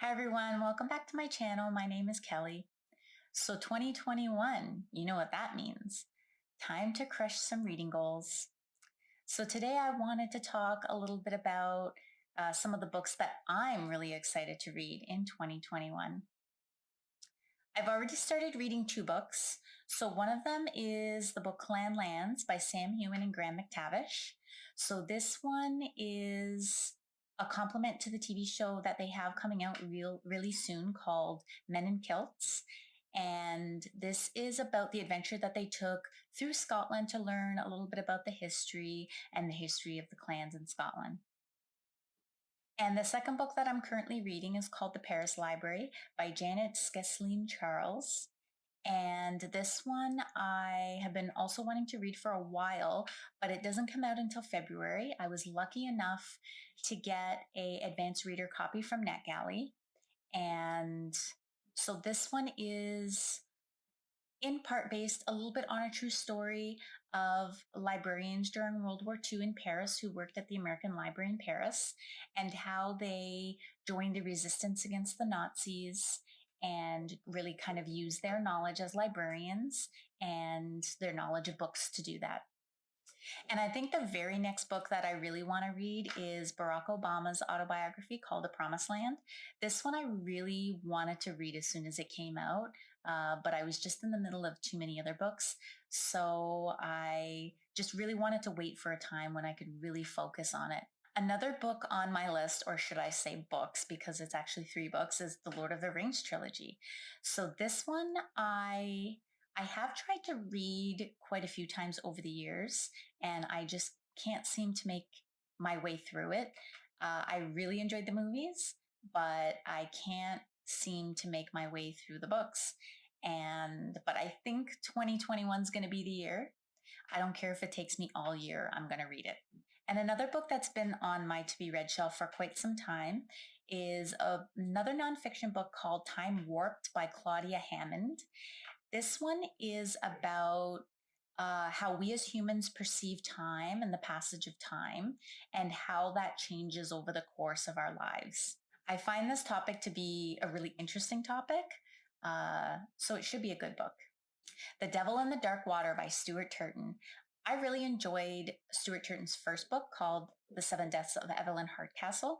Hi everyone, welcome back to my channel. My name is Kelly. So 2021, you know what that means. Time to crush some reading goals. So today I wanted to talk a little bit about some of the books that I'm really excited to read in 2021. I've already started reading two books. So one of them is the book Clan Lands by Sam Heughan and Graham McTavish. So this one is a complement to the TV show that they have coming out really soon called Men in Kilts. And this is about the adventure that they took through Scotland to learn a little bit about the history and the history of the clans in Scotland. And the second book that I'm currently reading is called The Paris Library by Janet Skesline Charles. And this one I have been also wanting to read for a while, but it doesn't come out until February. I was lucky enough to get a advanced reader copy from NetGalley. And so this one is in part based a little bit on a true story of librarians during World War II in Paris who worked at the American Library in Paris and how they joined the resistance against the Nazis and really kind of used their knowledge as librarians and their knowledge of books to do that. And I think the very next book that I really want to read is Barack Obama's autobiography called The Promised Land. This one I really wanted to read as soon as it came out, but I was just in the middle of too many other books. So I just really wanted to wait for a time when I could really focus on it. Another book on my list, or should I say books, because it's actually three books, is the Lord of the Rings trilogy. So this one I have tried to read quite a few times over the years, and I just can't seem to make my way through it. I really enjoyed the movies, but I can't seem to make my way through the books. But I think 2021 is going to be the year. I don't care if it takes me all year, I'm going to read it. And another book that's been on my to be read shelf for quite some time is another nonfiction book called Timewarped by Claudia Hammond. This one is about how we as humans perceive time and the passage of time and how that changes over the course of our lives. I find this topic to be a really interesting topic, so it should be a good book. The Devil in the Dark Water by Stuart Turton. I really enjoyed Stuart Turton's first book called The Seven Deaths of Evelyn Hardcastle.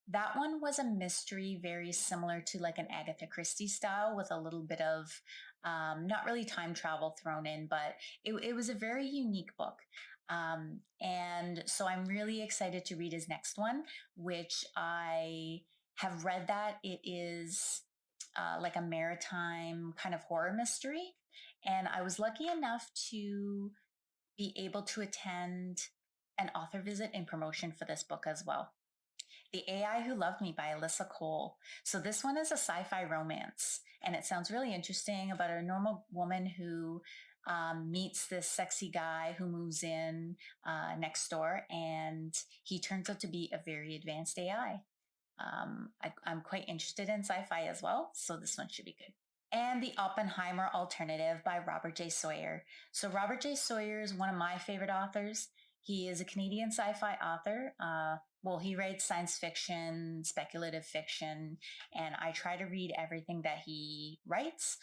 That one was a mystery very similar to like an Agatha Christie style with a little bit of not really time travel thrown in, but it was a very unique book. And so I'm really excited to read his next one, which I have read that it is like a maritime kind of horror mystery. And I was lucky enough to be able to attend an author visit and promotion for this book as well. The AI Who Loved Me by Alyssa Cole. So this one is a sci-fi romance, and it sounds really interesting about a normal woman who meets this sexy guy who moves in next door, and he turns out to be a very advanced AI. I'm quite interested in sci-fi as well, so this one should be good. And The Oppenheimer Alternative by Robert J. Sawyer. So Robert J. Sawyer is one of my favorite authors. He is a Canadian sci-fi author. He writes science fiction, speculative fiction, and I try to read everything that he writes.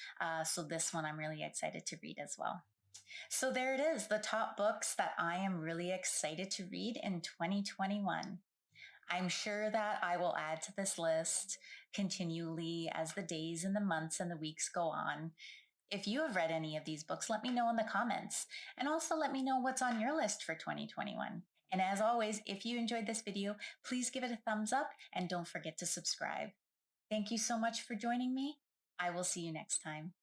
So this one I'm really excited to read as well. So there it is, the top books that I am really excited to read in 2021. I'm sure that I will add to this list continually as the days and the months and the weeks go on. If you have read any of these books, let me know in the comments, and also let me know what's on your list for 2021. And as always, if you enjoyed this video, please give it a thumbs up and don't forget to subscribe. Thank you so much for joining me. I will see you next time.